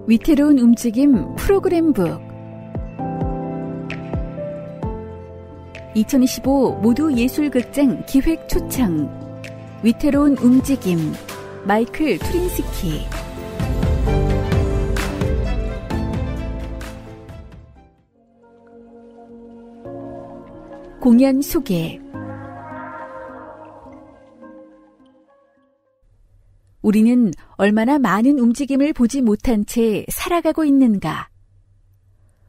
위태로운 움직임 프로그램북 2025 모두 예술극장 기획 초청 위태로운 움직임 마이클 투린스키 공연 소개 우리는 얼마나 많은 움직임을 보지 못한 채 살아가고 있는가.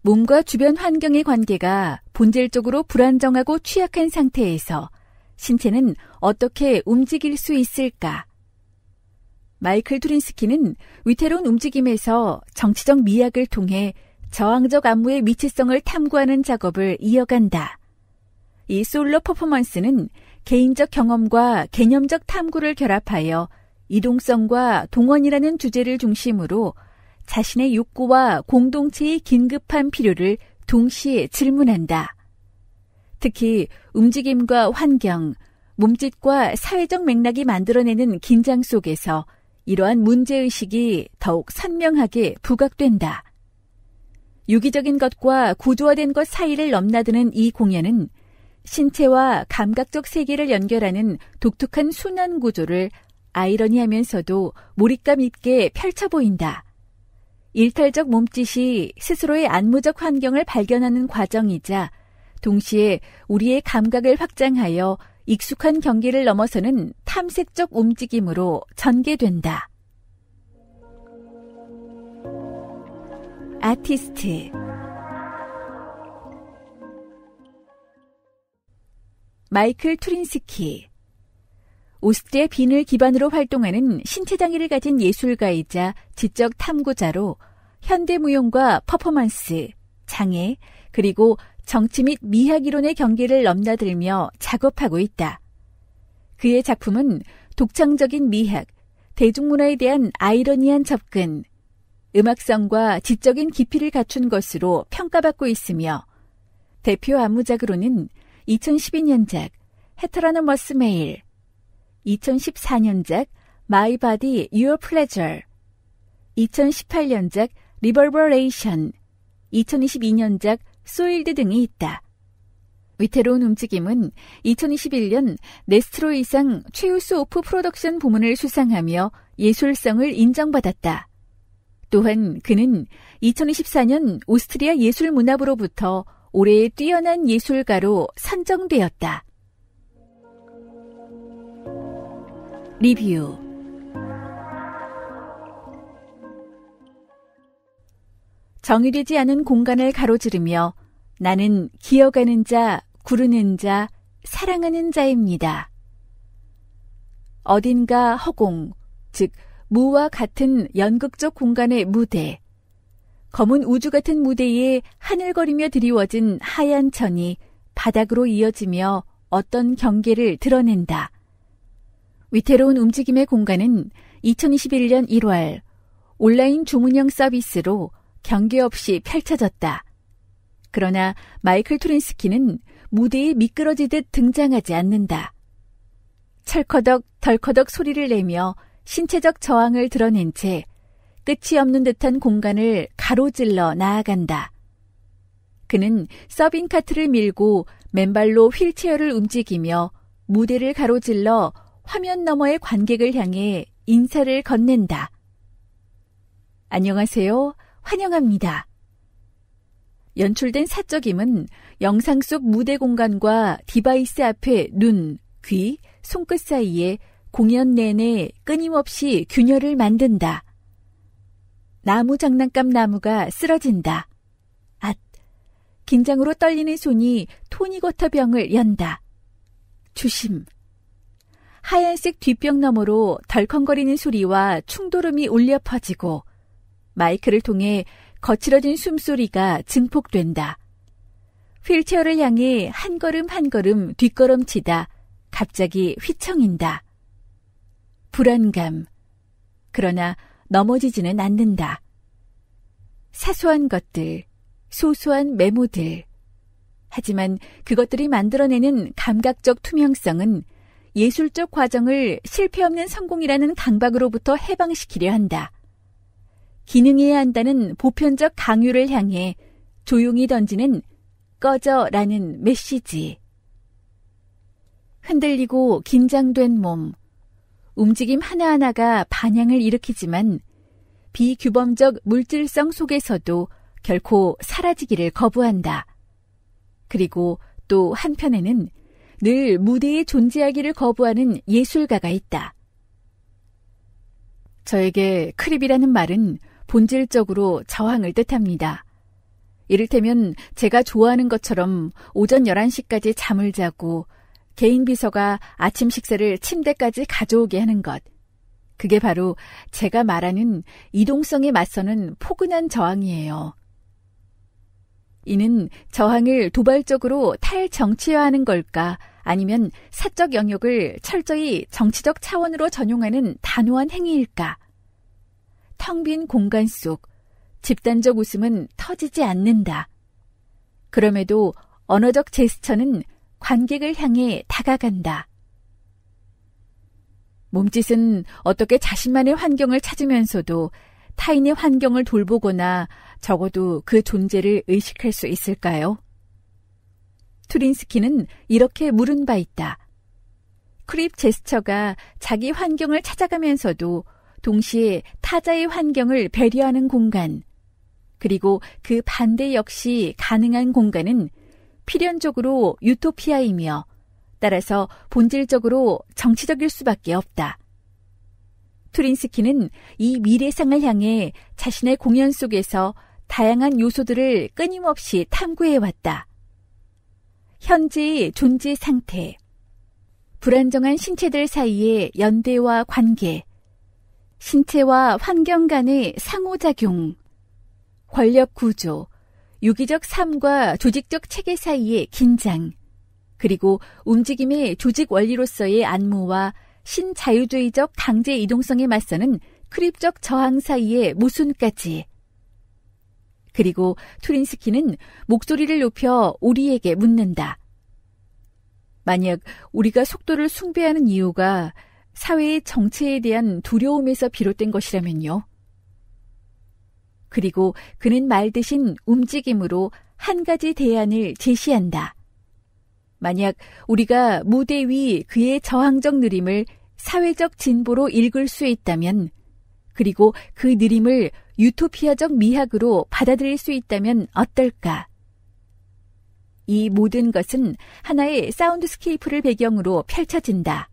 몸과 주변 환경의 관계가 본질적으로 불안정하고 취약한 상태에서 신체는 어떻게 움직일 수 있을까? 마이클 투린스키는 위태로운 움직임에서 정치적 미학을 통해 저항적 안무의 미치성을 탐구하는 작업을 이어간다. 이 솔로 퍼포먼스는 개인적 경험과 개념적 탐구를 결합하여 이동성과 동원이라는 주제를 중심으로 자신의 욕구와 공동체의 긴급한 필요를 동시에 질문한다. 특히 움직임과 환경, 몸짓과 사회적 맥락이 만들어내는 긴장 속에서 이러한 문제의식이 더욱 선명하게 부각된다. 유기적인 것과 구조화된 것 사이를 넘나드는 이 공연은 신체와 감각적 세계를 연결하는 독특한 순환 구조를 아이러니하면서도 몰입감 있게 펼쳐 보인다. 일탈적 몸짓이 스스로의 안무적 환경을 발견하는 과정이자 동시에 우리의 감각을 확장하여 익숙한 경계를 넘어서는 탐색적 움직임으로 전개된다. 아티스트 마이클 투린스키 오스트리아 빈을 기반으로 활동하는 신체장애를 가진 예술가이자 지적 탐구자로 현대무용과 퍼포먼스, 장애, 그리고 정치 및 미학 이론의 경계를 넘나들며 작업하고 있다. 그의 작품은 독창적인 미학, 대중문화에 대한 아이러니한 접근, 음악성과 지적인 깊이를 갖춘 것으로 평가받고 있으며 대표 안무작으로는 2012년작 헤테로노머스 메일, 2014년작 My Body Your Pleasure, 2018년작 Reverberation, 2022년작 소일드 등이 있다. 위태로운 움직임은 2021년 네스트로이상 최우수 오프 프로덕션 부문을 수상하며 예술성을 인정받았다. 또한 그는 2024년 오스트리아 예술문화부로부터 올해의 뛰어난 예술가로 선정되었다. 리뷰 정의되지 않은 공간을 가로지르며 나는 기어가는 자, 구르는 자, 사랑하는 자입니다. 어딘가 허공, 즉 무와 같은 연극적 공간의 무대, 검은 우주 같은 무대에 하늘거리며 드리워진 하얀 천이 바닥으로 이어지며 어떤 경계를 드러낸다. 위태로운 움직임의 공간은 2021년 1월 온라인 주문형 서비스로 경계 없이 펼쳐졌다. 그러나 마이클 투린스키는 무대에 미끄러지듯 등장하지 않는다. 철커덕 덜커덕 소리를 내며 신체적 저항을 드러낸 채 끝이 없는 듯한 공간을 가로질러 나아간다. 그는 서빙카트를 밀고 맨발로 휠체어를 움직이며 무대를 가로질러 화면 너머의 관객을 향해 인사를 건넨다. 안녕하세요. 환영합니다. 연출된 사적임은 영상 속 무대 공간과 디바이스 앞에 눈, 귀, 손끝 사이에 공연 내내 끊임없이 균열을 만든다. 나무 장난감 나무가 쓰러진다. 앗! 긴장으로 떨리는 손이 토닉워터 병을 연다. 조심! 하얀색 뒷벽 너머로 덜컹거리는 소리와 충돌음이 울려 퍼지고 마이크를 통해 거칠어진 숨소리가 증폭된다. 휠체어를 향해 한 걸음 한 걸음 뒷걸음치다 갑자기 휘청인다. 불안감. 그러나 넘어지지는 않는다. 사소한 것들, 소소한 메모들. 하지만 그것들이 만들어내는 감각적 투명성은 예술적 과정을 실패 없는 성공이라는 강박으로부터 해방시키려 한다. 기능해야 한다는 보편적 강요를 향해 조용히 던지는 꺼져라는 메시지. 흔들리고 긴장된 몸, 움직임 하나하나가 반향을 일으키지만 비규범적 물질성 속에서도 결코 사라지기를 거부한다. 그리고 또 한편에는 늘 무대에 존재하기를 거부하는 예술가가 있다. 저에게 크립이라는 말은 본질적으로 저항을 뜻합니다. 이를테면 제가 좋아하는 것처럼 오전 11시까지 잠을 자고 개인 비서가 아침 식사를 침대까지 가져오게 하는 것. 그게 바로 제가 말하는 이동성에 맞서는 포근한 저항이에요. 이는 저항을 도발적으로 탈정치화하는 걸까, 아니면 사적 영역을 철저히 정치적 차원으로 전용하는 단호한 행위일까? 텅 빈 공간 속 집단적 웃음은 터지지 않는다. 그럼에도 언어적 제스처는 관객을 향해 다가간다. 몸짓은 어떻게 자신만의 환경을 찾으면서도 타인의 환경을 돌보거나 적어도 그 존재를 의식할 수 있을까요? 투린스키는 이렇게 물은 바 있다. 크립 제스처가 자기 환경을 찾아가면서도 동시에 타자의 환경을 배려하는 공간, 그리고 그 반대 역시 가능한 공간은 필연적으로 유토피아이며 따라서 본질적으로 정치적일 수밖에 없다. 투린스키는 이 미래상을 향해 자신의 공연 속에서 다양한 요소들을 끊임없이 탐구해왔다. 현재의 존재 상태, 불안정한 신체들 사이의 연대와 관계, 신체와 환경 간의 상호작용, 권력 구조, 유기적 삶과 조직적 체계 사이의 긴장, 그리고 움직임의 조직 원리로서의 안무와 신자유주의적 강제 이동성에 맞서는 크립적 저항 사이의 모순까지. 그리고 투린스키는 목소리를 높여 우리에게 묻는다. 만약 우리가 속도를 숭배하는 이유가 사회의 정체에 대한 두려움에서 비롯된 것이라면요. 그리고 그는 말 대신 움직임으로 한 가지 대안을 제시한다. 만약 우리가 무대 위 그의 저항적 느림을 사회적 진보로 읽을 수 있다면, 그리고 그 느림을 유토피아적 미학으로 받아들일 수 있다면 어떨까? 이 모든 것은 하나의 사운드스케이프를 배경으로 펼쳐진다.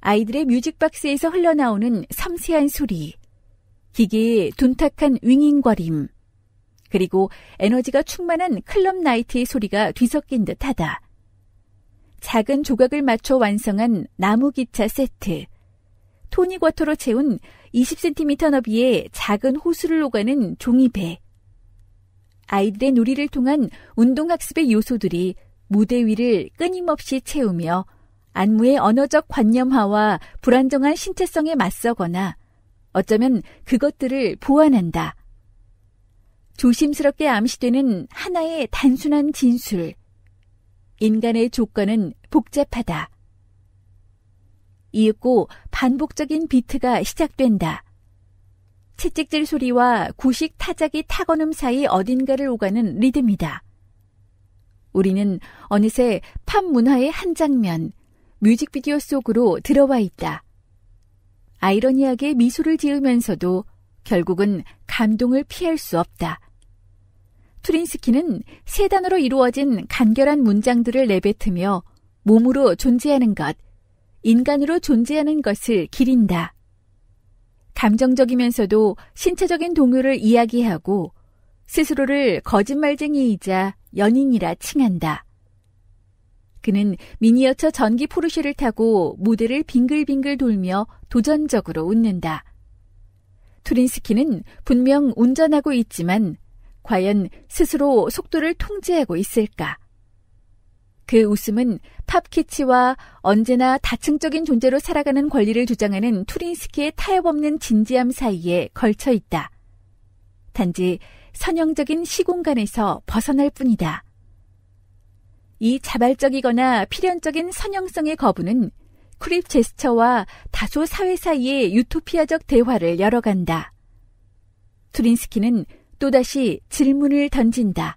아이들의 뮤직박스에서 흘러나오는 섬세한 소리, 기계의 둔탁한 윙윙거림, 그리고 에너지가 충만한 클럽 나이트의 소리가 뒤섞인 듯하다. 작은 조각을 맞춰 완성한 나무기차 세트, 토닉워터로 채운 20cm 너비의 작은 호수를 오가는 종이배, 아이들의 놀이를 통한 운동학습의 요소들이 무대 위를 끊임없이 채우며 안무의 언어적 관념화와 불안정한 신체성에 맞서거나 어쩌면 그것들을 보완한다. 조심스럽게 암시되는 하나의 단순한 진술. 인간의 조건은 복잡하다. 이윽고 반복적인 비트가 시작된다. 채찍질 소리와 구식 타작이 타건음 사이 어딘가를 오가는 리듬이다. 우리는 어느새 팝 문화의 한 장면, 뮤직비디오 속으로 들어와 있다. 아이러니하게 미소를 지으면서도 결국은 감동을 피할 수 없다. 투린스키는 세 단어로 이루어진 간결한 문장들을 내뱉으며 몸으로 존재하는 것, 인간으로 존재하는 것을 기린다. 감정적이면서도 신체적인 동요를 이야기하고 스스로를 거짓말쟁이이자 연인이라 칭한다. 그는 미니어처 전기 포르쉐를 타고 무대를 빙글빙글 돌며 도전적으로 웃는다. 투린스키는 분명 운전하고 있지만 과연 스스로 속도를 통제하고 있을까? 그 웃음은 팝키치와 언제나 다층적인 존재로 살아가는 권리를 주장하는 투린스키의 타협없는 진지함 사이에 걸쳐 있다. 단지 선형적인 시공간에서 벗어날 뿐이다. 이 자발적이거나 필연적인 선형성의 거부는 크립 제스처와 다소 사회 사이의 유토피아적 대화를 열어간다. 투린스키는 또다시 질문을 던진다.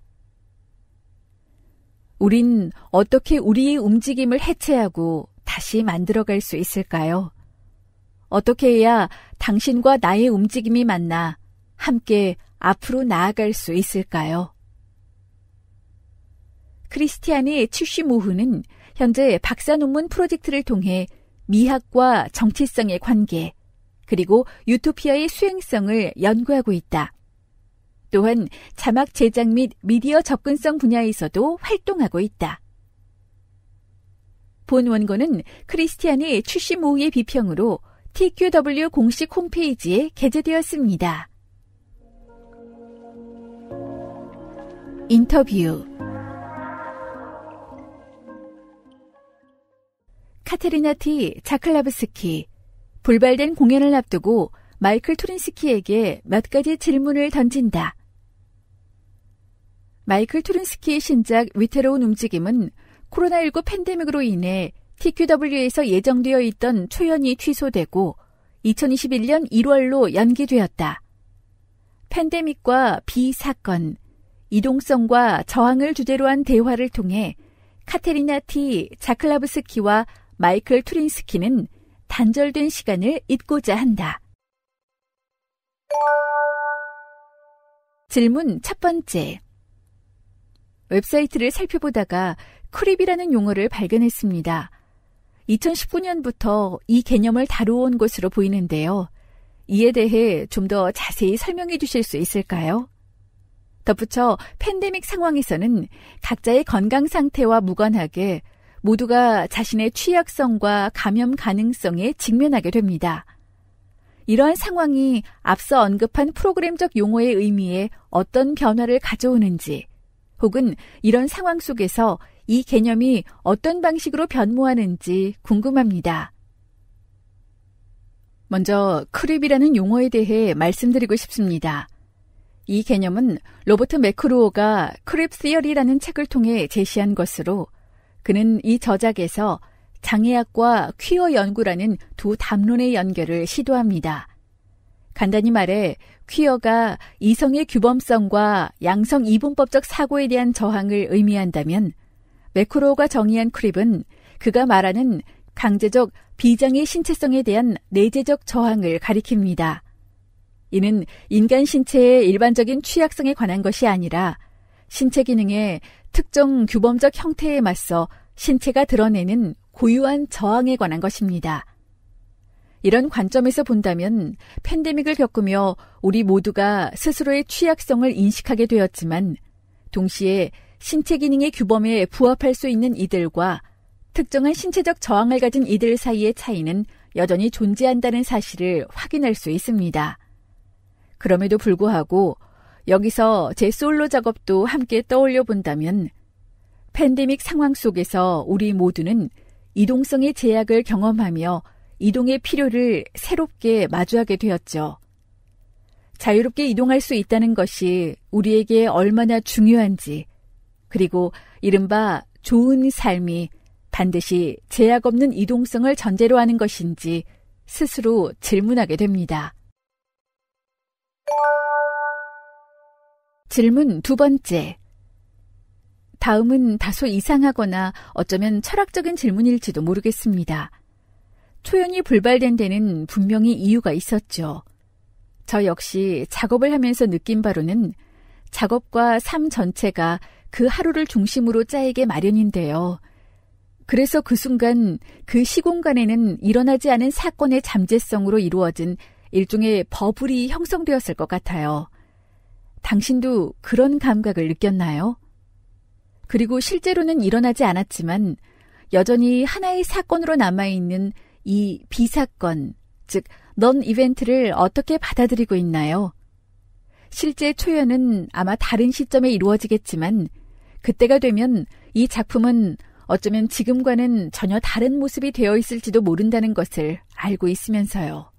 우린 어떻게 우리의 움직임을 해체하고 다시 만들어갈 수 있을까요? 어떻게 해야 당신과 나의 움직임이 만나 함께 앞으로 나아갈 수 있을까요? 크리스티아네 츠시모흐는 현재 박사 논문 프로젝트를 통해 미학과 정치성의 관계, 그리고 유토피아의 수행성을 연구하고 있다. 또한 자막 제작 및 미디어 접근성 분야에서도 활동하고 있다. 본 원고는 크리스티아네 츠시모흐의 비평으로 TQW 공식 홈페이지에 게재되었습니다. 인터뷰. 카테리나 T. 자클라브스키. 불발된 공연을 앞두고 마이클 투린스키에게 몇 가지 질문을 던진다. 마이클 투린스키의 신작 위태로운 움직임은 코로나19 팬데믹으로 인해 TQW에서 예정되어 있던 초연이 취소되고 2021년 1월로 연기되었다. 팬데믹과 비사건, 이동성과 저항을 주제로 한 대화를 통해 카테리나 T. 자클라브스키와 마이클 투린스키는 단절된 시간을 잇고자 한다. 질문 첫 번째. 웹사이트를 살펴보다가 크립이라는 용어를 발견했습니다. 2019년부터 이 개념을 다루어온 것으로 보이는데요. 이에 대해 좀 더 자세히 설명해 주실 수 있을까요? 덧붙여 팬데믹 상황에서는 각자의 건강 상태와 무관하게 모두가 자신의 취약성과 감염 가능성에 직면하게 됩니다. 이러한 상황이 앞서 언급한 프로그램적 용어의 의미에 어떤 변화를 가져오는지, 혹은 이런 상황 속에서 이 개념이 어떤 방식으로 변모하는지 궁금합니다. 먼저 크립이라는 용어에 대해 말씀드리고 싶습니다. 이 개념은 로버트 매크루어가 크립 시어리라는 책을 통해 제시한 것으로, 그는 이 저작에서 장애학과 퀴어 연구라는 두 담론의 연결을 시도합니다. 간단히 말해 퀴어가 이성의 규범성과 양성 이분법적 사고에 대한 저항을 의미한다면, 매크로가 정의한 크립은 그가 말하는 강제적 비장애 신체성에 대한 내재적 저항을 가리킵니다. 이는 인간 신체의 일반적인 취약성에 관한 것이 아니라 신체 기능의 특정 규범적 형태에 맞서 신체가 드러내는 고유한 저항에 관한 것입니다. 이런 관점에서 본다면 팬데믹을 겪으며 우리 모두가 스스로의 취약성을 인식하게 되었지만, 동시에 신체 기능의 규범에 부합할 수 있는 이들과 특정한 신체적 저항을 가진 이들 사이의 차이는 여전히 존재한다는 사실을 확인할 수 있습니다. 그럼에도 불구하고 여기서 제 솔로 작업도 함께 떠올려 본다면, 팬데믹 상황 속에서 우리 모두는 이동성의 제약을 경험하며 이동의 필요를 새롭게 마주하게 되었죠. 자유롭게 이동할 수 있다는 것이 우리에게 얼마나 중요한지, 그리고 이른바 좋은 삶이 반드시 제약 없는 이동성을 전제로 하는 것인지 스스로 질문하게 됩니다. 질문 두 번째. 다음은 다소 이상하거나 어쩌면 철학적인 질문일지도 모르겠습니다. 초연이 불발된 데는 분명히 이유가 있었죠. 저 역시 작업을 하면서 느낀 바로는 작업과 삶 전체가 그 하루를 중심으로 짜이게 마련인데요. 그래서 그 순간 그 시공간에는 일어나지 않은 사건의 잠재성으로 이루어진 일종의 버블이 형성되었을 것 같아요. 당신도 그런 감각을 느꼈나요? 그리고 실제로는 일어나지 않았지만 여전히 하나의 사건으로 남아있는 이 비사건, 즉 넌 이벤트를 어떻게 받아들이고 있나요? 실제 초연은 아마 다른 시점에 이루어지겠지만 그때가 되면 이 작품은 어쩌면 지금과는 전혀 다른 모습이 되어 있을지도 모른다는 것을 알고 있으면서요.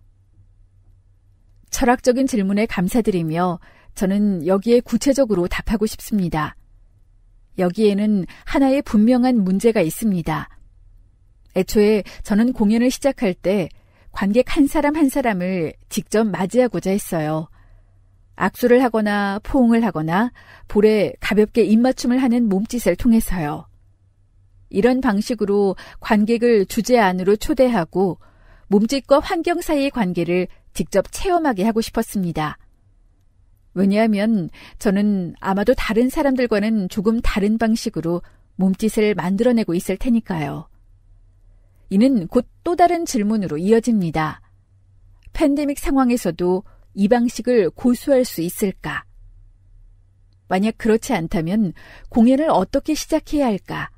철학적인 질문에 감사드리며 저는 여기에 구체적으로 답하고 싶습니다. 여기에는 하나의 분명한 문제가 있습니다. 애초에 저는 공연을 시작할 때 관객 한 사람 한 사람을 직접 맞이하고자 했어요. 악수를 하거나 포옹을 하거나 볼에 가볍게 입맞춤을 하는 몸짓을 통해서요. 이런 방식으로 관객을 주제 안으로 초대하고 몸짓과 환경 사이의 관계를 직접 체험하게 하고 싶었습니다. 왜냐하면 저는 아마도 다른 사람들과는 조금 다른 방식으로 몸짓을 만들어내고 있을 테니까요. 이는 곧 또 다른 질문으로 이어집니다. 팬데믹 상황에서도 이 방식을 고수할 수 있을까? 만약 그렇지 않다면 공연을 어떻게 시작해야 할까?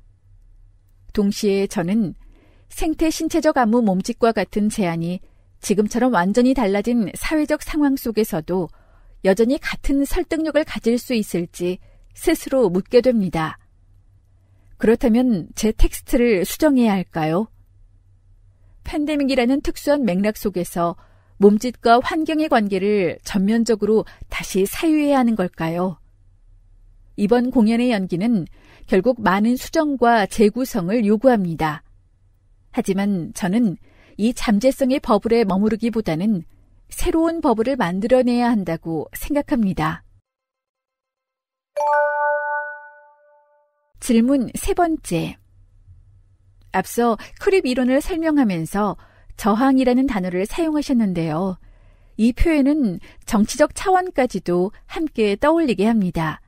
동시에 저는 생태 신체적 안무 몸짓과 같은 제안이 지금처럼 완전히 달라진 사회적 상황 속에서도 여전히 같은 설득력을 가질 수 있을지 스스로 묻게 됩니다. 그렇다면 제 텍스트를 수정해야 할까요? 팬데믹이라는 특수한 맥락 속에서 몸짓과 환경의 관계를 전면적으로 다시 사유해야 하는 걸까요? 이번 공연의 연기는 결국 많은 수정과 재구성을 요구합니다. 하지만 저는 이 잠재성의 버블에 머무르기보다는 새로운 버블을 만들어내야 한다고 생각합니다. 질문 세 번째. 앞서 크립 이론을 설명하면서 저항이라는 단어를 사용하셨는데요. 이 표현은 정치적 차원까지도 함께 떠올리게 합니다.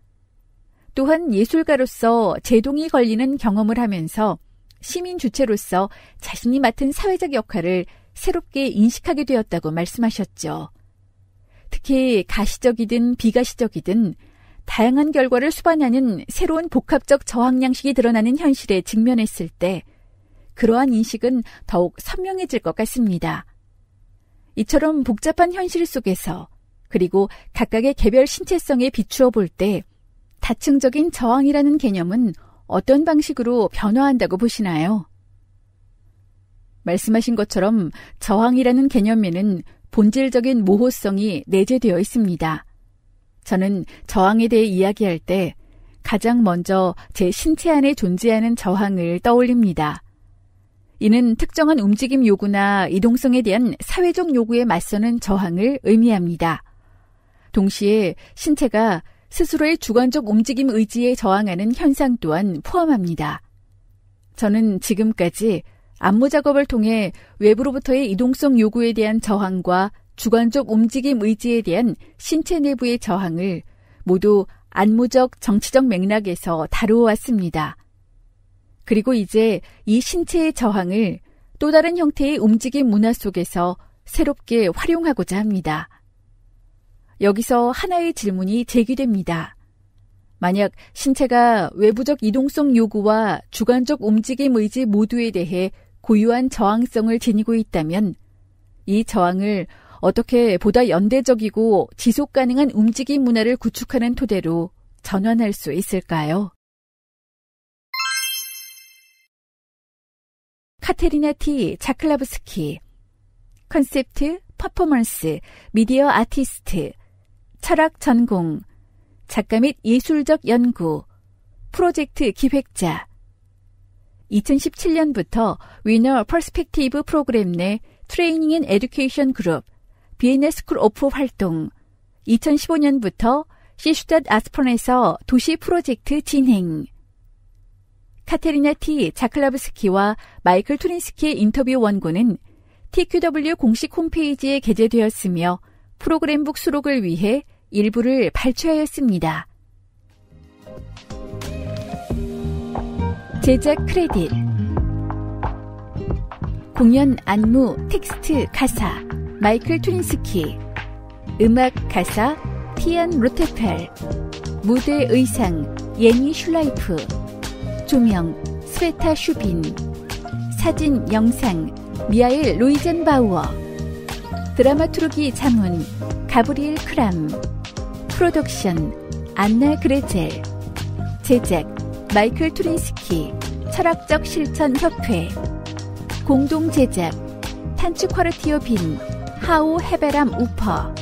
또한 예술가로서 제동이 걸리는 경험을 하면서 시민 주체로서 자신이 맡은 사회적 역할을 새롭게 인식하게 되었다고 말씀하셨죠. 특히 가시적이든 비가시적이든 다양한 결과를 수반하는 새로운 복합적 저항 양식이 드러나는 현실에 직면했을 때 그러한 인식은 더욱 선명해질 것 같습니다. 이처럼 복잡한 현실 속에서 그리고 각각의 개별 신체성에 비추어 볼 때 다층적인 저항이라는 개념은 어떤 방식으로 변화한다고 보시나요? 말씀하신 것처럼 저항이라는 개념에는 본질적인 모호성이 내재되어 있습니다. 저는 저항에 대해 이야기할 때 가장 먼저 제 신체 안에 존재하는 저항을 떠올립니다. 이는 특정한 움직임 요구나 이동성에 대한 사회적 요구에 맞서는 저항을 의미합니다. 동시에 신체가 스스로의 주관적 움직임 의지에 저항하는 현상 또한 포함합니다. 저는 지금까지 안무 작업을 통해 외부로부터의 이동성 요구에 대한 저항과 주관적 움직임 의지에 대한 신체 내부의 저항을 모두 안무적 정치적 맥락에서 다루어 왔습니다. 그리고 이제 이 신체의 저항을 또 다른 형태의 움직임 문화 속에서 새롭게 활용하고자 합니다. 여기서 하나의 질문이 제기됩니다. 만약 신체가 외부적 이동성 요구와 주관적 움직임 의지 모두에 대해 고유한 저항성을 지니고 있다면 이 저항을 어떻게 보다 연대적이고 지속 가능한 움직임 문화를 구축하는 토대로 전환할 수 있을까요? 카테리나 T. 자클라브스키, 컨셉트, 퍼포먼스, 미디어 아티스트, 철학 전공, 작가 및 예술적 연구, 프로젝트 기획자. 2017년부터 위너 퍼스펙티브 프로그램 내 트레이닝 앤 에듀케이션 그룹, 비엔나 스쿨 오프 활동, 2015년부터 시슈닷 아스펀에서 도시 프로젝트 진행. 카테리나 T. 자클라브스키와 마이클 투린스키의 인터뷰 원고는 TQW 공식 홈페이지에 게재되었으며 프로그램북 수록을 위해 일부를 발췌하였습니다. 제작 크레딧, 공연 안무, 텍스트, 가사 마이클 투린스키, 음악 가사 티안 로테펠, 무대 의상 예니 슐라이프, 조명 스베타 슈빈, 사진 영상 미하일 로이젠바우어, 드라마투르기 자문 가브리엘 크람, 프로덕션 안나 그레젤, 제작 마이클 투린스키 철학적 실천 협회, 공동 제작 탄츠쿼르티오 빈 하오 헤베람 우퍼,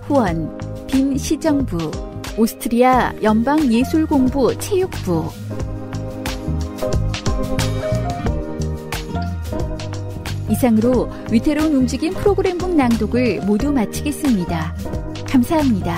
후원 빈 시정부, 오스트리아 연방예술공부 체육부. 이상으로 위태로운 움직임 프로그램북 낭독을 모두 마치겠습니다. 감사합니다.